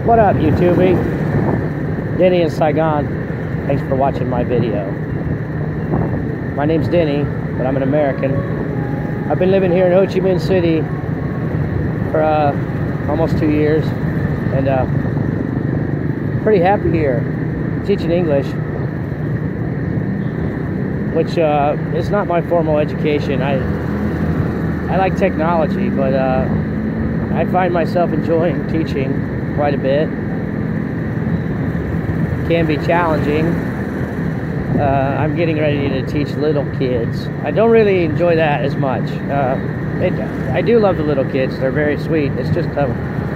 What up, YouTube? Denny in Saigon. Thanks for watching my video. My name's Denny, but I'm an American. I've been living here in Ho Chi Minh City for almost 2 years, and pretty happy here, teaching English, which is not my formal education. I like technology, but I find myself enjoying teaching quite a bit. Can be challenging. I'm getting ready to teach little kids. I don't really enjoy that as much. I do love the little kids. They're very sweet. It's just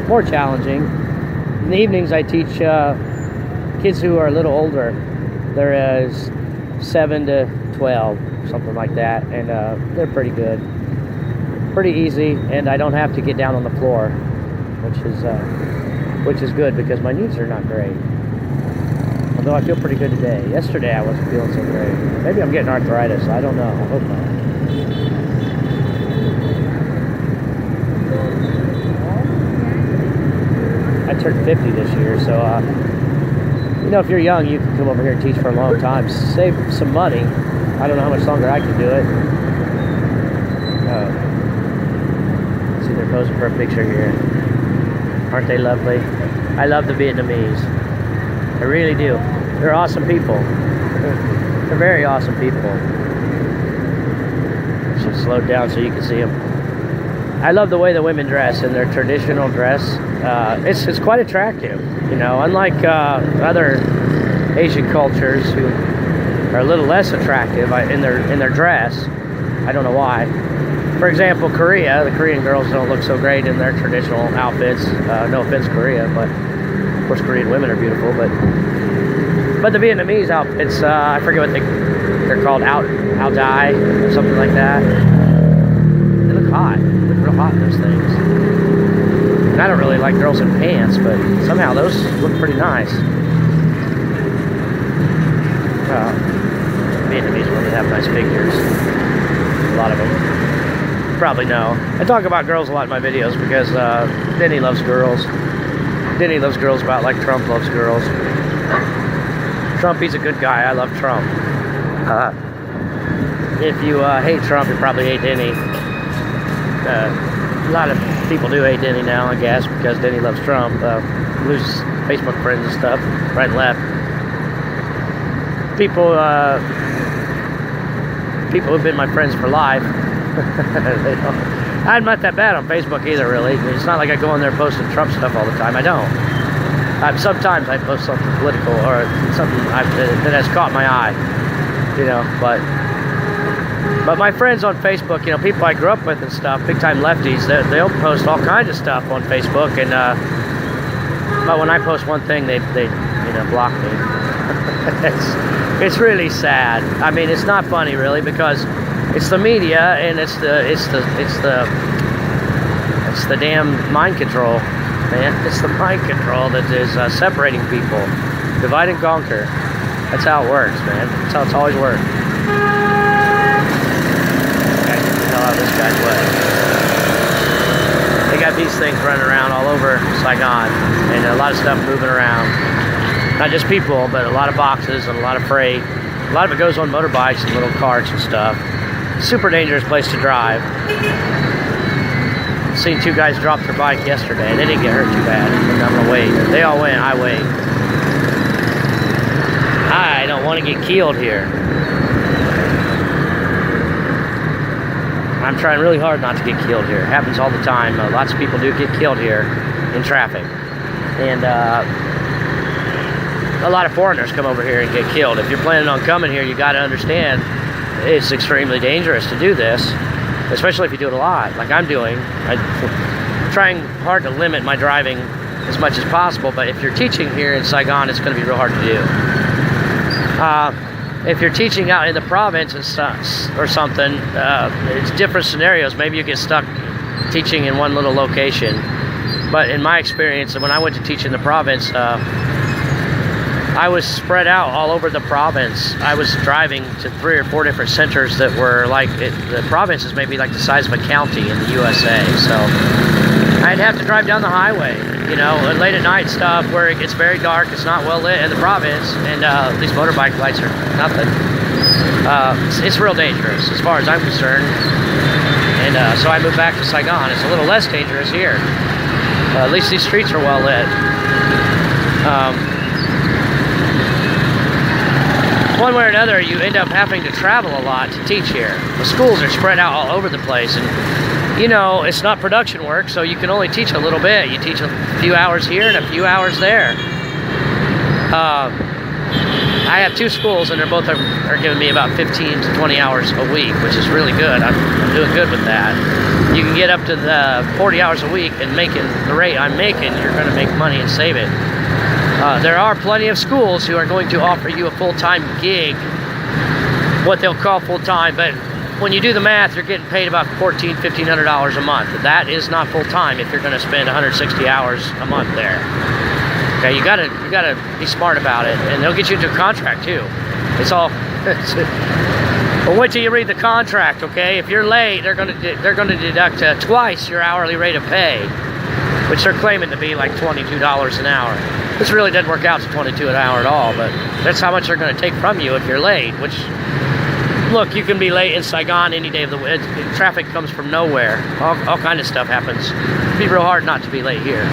more challenging. In the evenings, I teach kids who are a little older. They're 7 to 12, something like that, and they're pretty good. Pretty easy, and I don't have to get down on the floor, which is good because my knees are not great. Although I feel pretty good today. Yesterday I wasn't feeling so great. Maybe I'm getting arthritis. I don't know. I hope not. I turned 50 this year, so you know, if you're young, you can come over here and teach for a long time. Save some money. I don't know how much longer I can do it. See, they're posing for a picture here. Aren't they lovely? I love the Vietnamese. I really do. They're awesome people. They're very awesome people. Should slow down so you can see them. I love the way the women dress in their traditional dress. It's quite attractive. You know, unlike other Asian cultures who are a little less attractive in their dress. I don't know why. For example, Korea, the Korean girls don't look so great in their traditional outfits. No offense, Korea, but of course Korean women are beautiful. But the Vietnamese outfits, I forget what they're called, Ao Dai or something like that. They look hot. They look real hot in those things. And I don't really like girls in pants, but somehow those look pretty nice. Vietnamese women have nice figures. A lot of them. Probably know. I talk about girls a lot in my videos because Denny loves girls. Denny loves girls about like Trump loves girls. Trump, he's a good guy. I love Trump. If you hate Trump, you probably hate Denny. A lot of people do hate Denny now, I guess, because Denny loves Trump. Loses Facebook friends and stuff, right and left. People who've been my friends for life. I'm not that bad on Facebook either, really. It's not like I go on there posting Trump stuff all the time. I don't. Sometimes I post something political or something that has caught my eye, you know. But my friends on Facebook, you know, people I grew up with and stuff, big time lefties, they'll post all kinds of stuff on Facebook, and but when I post one thing, they you know, block me. It's really sad. I mean, it's not funny really because it's the media and it's the damn mind control, man. It's the mind control that is separating people. Divide and conquer. That's how it works, man. That's how it's always worked. Gotta get the hell out of this guy's way. They got these things running around all over Saigon, and a lot of stuff moving around. Not just people, but a lot of boxes and a lot of freight. A lot of it goes on motorbikes and little carts and stuff. Super dangerous place to drive. Seen 2 guys drop their bike yesterday. They didn't get hurt too bad. And I'm gonna wait. They all went. I wait. I don't want to get killed here. I'm trying really hard not to get killed here. It happens all the time. Lots of people do get killed here in traffic. And a lot of foreigners come over here and get killed. If you're planning on coming here, you got to understand it's extremely dangerous to do this, especially if you do it a lot, like I'm doing. I'm trying hard to limit my driving as much as possible, but if you're teaching here in Saigon, it's going to be real hard to do. If you're teaching out in the province and or something, it's different scenarios. Maybe you get stuck teaching in one little location. But in my experience, when I went to teach in the province, I was spread out all over the province. I was driving to 3 or 4 different centers that were like, the province is maybe like the size of a county in the USA. So I'd have to drive down the highway. you know, and late at night stuff where it gets very dark, it's not well lit in the province, and these motorbike lights are nothing. It's real dangerous as far as I'm concerned. And so I moved back to Saigon. It's a little less dangerous here. At least these streets are well lit. One way or another, you end up having to travel a lot to teach here. The schools are spread out all over the place, and you know, it's not production work, so you can only teach a little bit. You teach a few hours here and a few hours there. I have 2 schools, and they're both are giving me about 15 to 20 hours a week, which is really good. I'm doing good with that. You can get up to the 40 hours a week, and making the rate I'm making, you're going to make money and save it. There are plenty of schools who are going to offer you a full-time gig, what they'll call full-time, but when you do the math, you're getting paid about $1,400, $1,500 a month. That is not full-time if you're going to spend 160 hours a month there. Okay, you gotta be smart about it, and they'll get you into a contract too. It's all. But wait till you read the contract, okay? If you're late, they're gonna deduct twice your hourly rate of pay, which they're claiming to be like $22 an hour. This really doesn't work out to $22 an hour at all, but that's how much they're going to take from you if you're late. Which, look, you can be late in Saigon any day of the week. Traffic comes from nowhere. All kind of stuff happens. It'd be real hard not to be late here.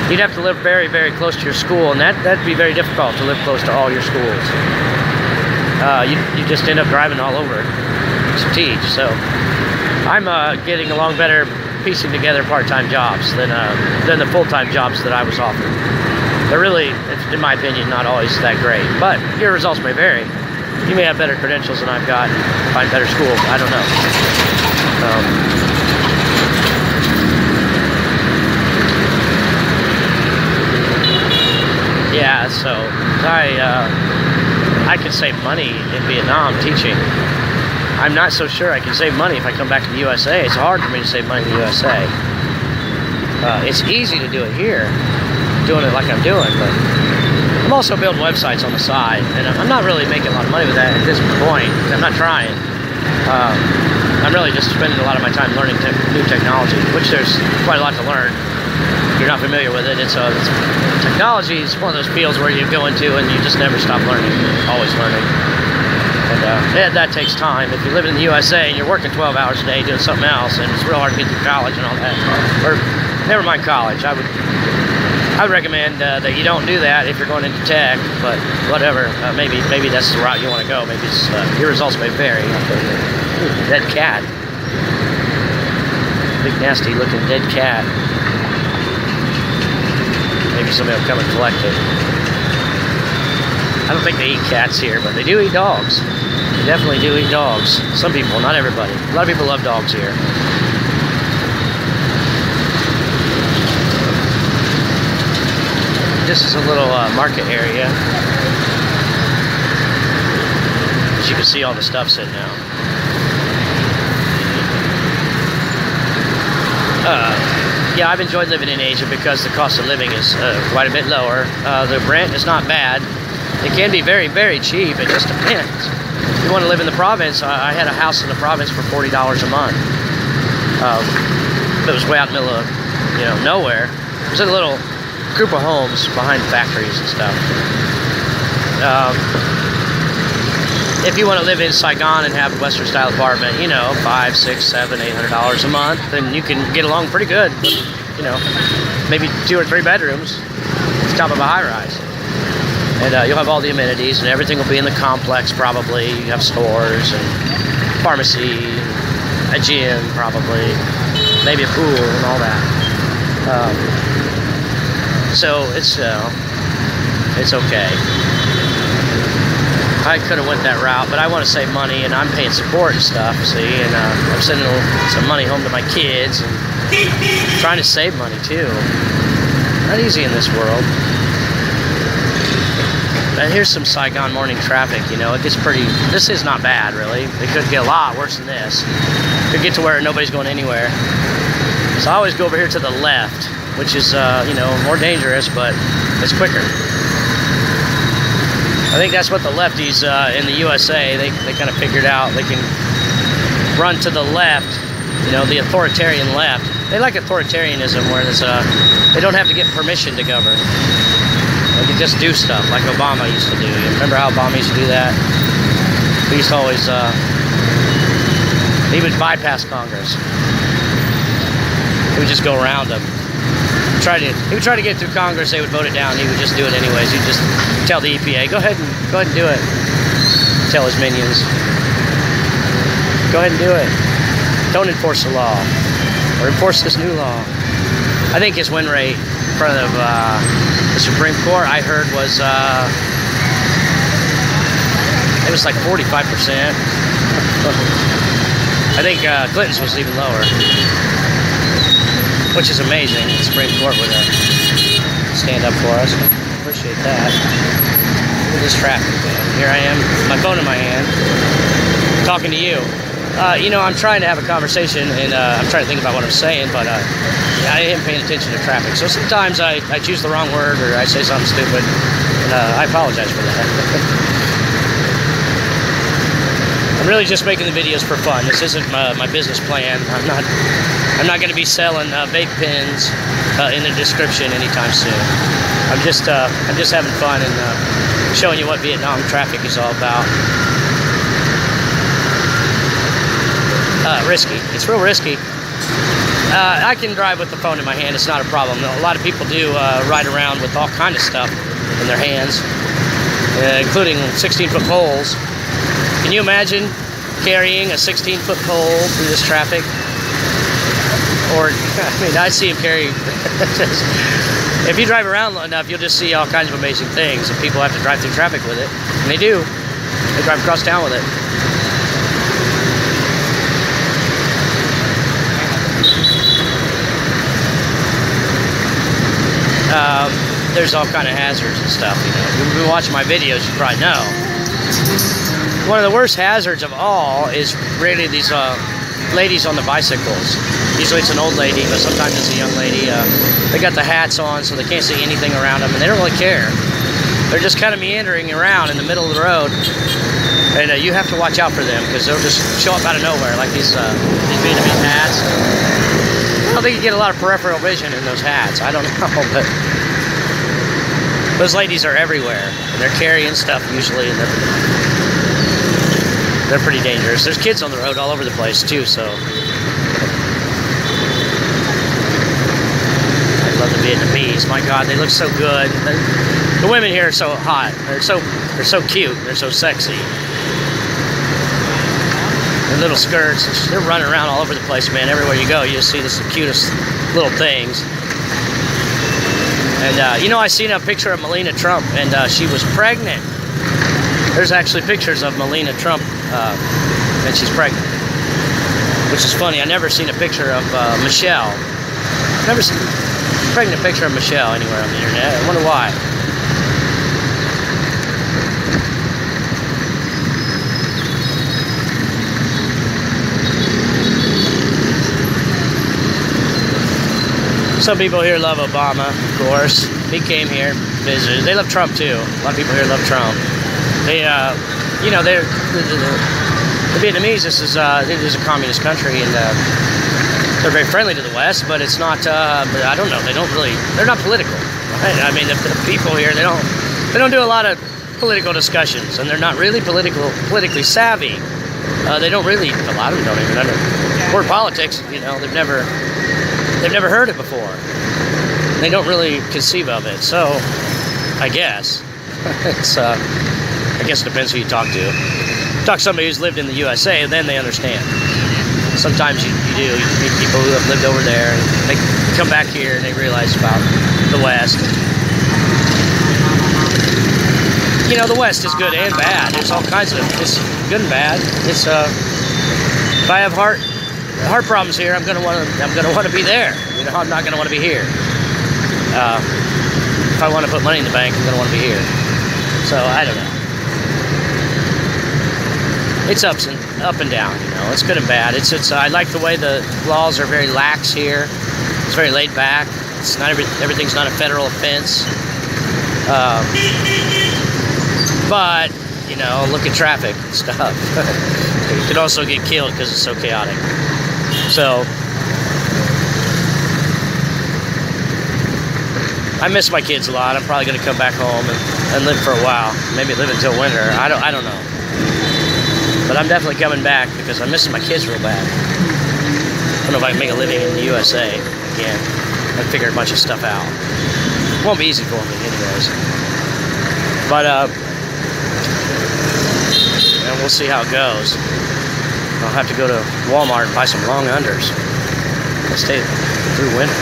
You'd have to live very, very close to your school, and that'd be very difficult to live close to all your schools. You just end up driving all over to teach. So I'm getting along better piecing together part-time jobs than the full-time jobs that I was offered. They're really, in my opinion, not always that great, but your results may vary. You may have better credentials than I've got, find better school, I don't know. Yeah, so I can save money in Vietnam teaching. I'm not so sure I can save money if I come back to the USA. It's hard for me to save money in the USA. It's easy to do it here, doing it like I'm doing, but I'm also building websites on the side, and I'm not really making a lot of money with that at this point. I'm not trying. I'm really just spending a lot of my time learning new technology, which there's quite a lot to learn. If you're not familiar with it, technology is one of those fields where you go into and you just never stop learning, always learning. And that takes time. If you live in the USA and you're working 12 hours a day doing something else, and it's real hard to get through college and all that, or never mind college, I would recommend that you don't do that if you're going into tech, but whatever, maybe that's the route you want to go. Maybe it's, your results may vary. Dead cat. Big nasty looking dead cat. Maybe somebody will come and collect it. I don't think they eat cats here, but they do eat dogs. They definitely do eat dogs. Some people, not everybody. A lot of people love dogs here. This is a little market area. As you can see all the stuff sitting out. Yeah, I've enjoyed living in Asia because the cost of living is quite a bit lower. The rent is not bad. It can be very, very cheap. It just depends. If you want to live in the province, I had a house in the province for $40 a month. It was way out in the middle of, nowhere. It was in a little group of homes behind factories and stuff. If you want to live in Saigon and have a Western style apartment, $5, $6, $7, $800 a month, then you can get along pretty good with, maybe 2 or 3 bedrooms. It's top of a high rise. And you'll have all the amenities, and everything will be in the complex probably. You have stores and pharmacy, a gym probably, maybe a pool and all that. So it's okay. I could have went that route, but I want to save money, and I'm paying support and stuff, see, and I'm sending some money home to my kids, and trying to save money too. Not easy in this world. And here's some Saigon morning traffic, it gets pretty, this is not bad really. It could get a lot worse than this. It could get to where nobody's going anywhere. So I always go over here to the left, which is, more dangerous, but it's quicker. I think that's what the lefties in the USA, they kind of figured out. They can run to the left, the authoritarian left, they like authoritarianism, where they don't have to get permission to govern. They can just do stuff like Obama used to do. You remember how Obama used to do that? He used to always, he would bypass Congress. He would just go around them. He would try to get through Congress. They would vote it down. He would just do it anyways. He'd just tell the EPA, go ahead and do it. Tell his minions, go ahead and do it. Don't enforce the law, or enforce this new law. I think his win rate in front of the Supreme Court, I heard, was it was like 45%. I think Clinton's was even lower, which is amazing. The Supreme Court would stand up for us. Appreciate that. Look at this traffic, man. Here I am, my phone in my hand, talking to you. You know, I'm trying to have a conversation, and I'm trying to think about what I'm saying, but I am paying attention to traffic. So sometimes I choose the wrong word, or I say something stupid, and I apologize for that. I'm really just making the videos for fun. This isn't my business plan. I'm not going to be selling vape pens in the description anytime soon. I'm just having fun and showing you what Vietnam traffic is all about. Risky. It's real risky. I can drive with the phone in my hand. It's not a problem. A lot of people do ride around with all kind of stuff in their hands, including 16-foot poles. Can you imagine carrying a 16-foot pole through this traffic? Or, I mean, I see him carry. If you drive around long enough, you'll just see all kinds of amazing things, and people have to drive through traffic with it. And they do. They drive across town with it. There's all kind of hazards and stuff, you know. If you've been watching my videos, you probably know. One of the worst hazards of all is really these ladies on the bicycles. Usually it's an old lady, but sometimes it's a young lady. They got the hats on, so they can't see anything around them, and they don't really care. They're just kind of meandering around in the middle of the road, and you have to watch out for them, because they'll just show up out of nowhere, like these Vietnamese hats. I don't think you get a lot of peripheral vision in those hats. I don't know, but those ladies are everywhere, and they're carrying stuff usually, and they're pretty dangerous. There's kids on the road all over the place too, so I love the Vietnamese. My God, they look so good. The women here are so hot. They're so cute. They're so sexy. Their little skirts. They're running around all over the place, man. Everywhere you go, you see the cutest little things. And you know, I seen a picture of Melania Trump, and she was pregnant. There's actually pictures of Melania Trump, and she's pregnant, which is funny. I never seen a picture of Michelle. Never seen a pregnant picture of Michelle anywhere on the internet. I wonder why. Some people here love Obama, of course. He came here, visited. They love Trump too. A lot of people here love Trump. They, you know, the Vietnamese. This is a communist country, and they're very friendly to the West. But it's not. But I don't know. They're not political. Right? I mean, the people here, they don't do a lot of political discussions, and they're not really politically savvy. They don't really. A lot of them don't even understand word politics. You know, they've never heard it before. They don't really conceive of it. So, I guess it's. I guess it depends who you talk to. Talk to somebody who's lived in the USA, and then they understand. Sometimes you do. You meet people who have lived over there, and they come back here and they realize about the West. You know, the West is good and bad. There's all kinds of. It's good and bad. It's if I have heart problems here, I'm gonna want to be there. You know, I'm not gonna want to be here. If I want to put money in the bank, I'm gonna want to be here. So I don't know. It's up and down, you know. It's good and bad. It's. I like the way the laws are very lax here. It's very laid back. It's not everything's not a federal offense. But you know, look at traffic and stuff. You could also get killed because it's so chaotic. So I miss my kids a lot. I'm probably going to come back home and live for a while. Maybe live until winter. I don't know. But I'm definitely coming back because I'm missing my kids real bad. I don't know if I can make a living in the USA again. I figured a bunch of stuff out. It won't be easy for me anyways. But, and we'll see how it goes. I'll have to go to Walmart and buy some long unders. I'll stay through winter.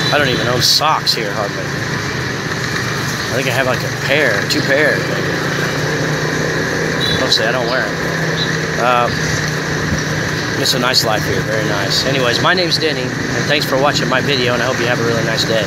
I don't even own socks here hardly. I think I have like a pair, 2 pairs maybe. Mostly I don't wear them. It's a nice life here, very nice. Anyways, my name's Denny, and thanks for watching my video, and I hope you have a really nice day.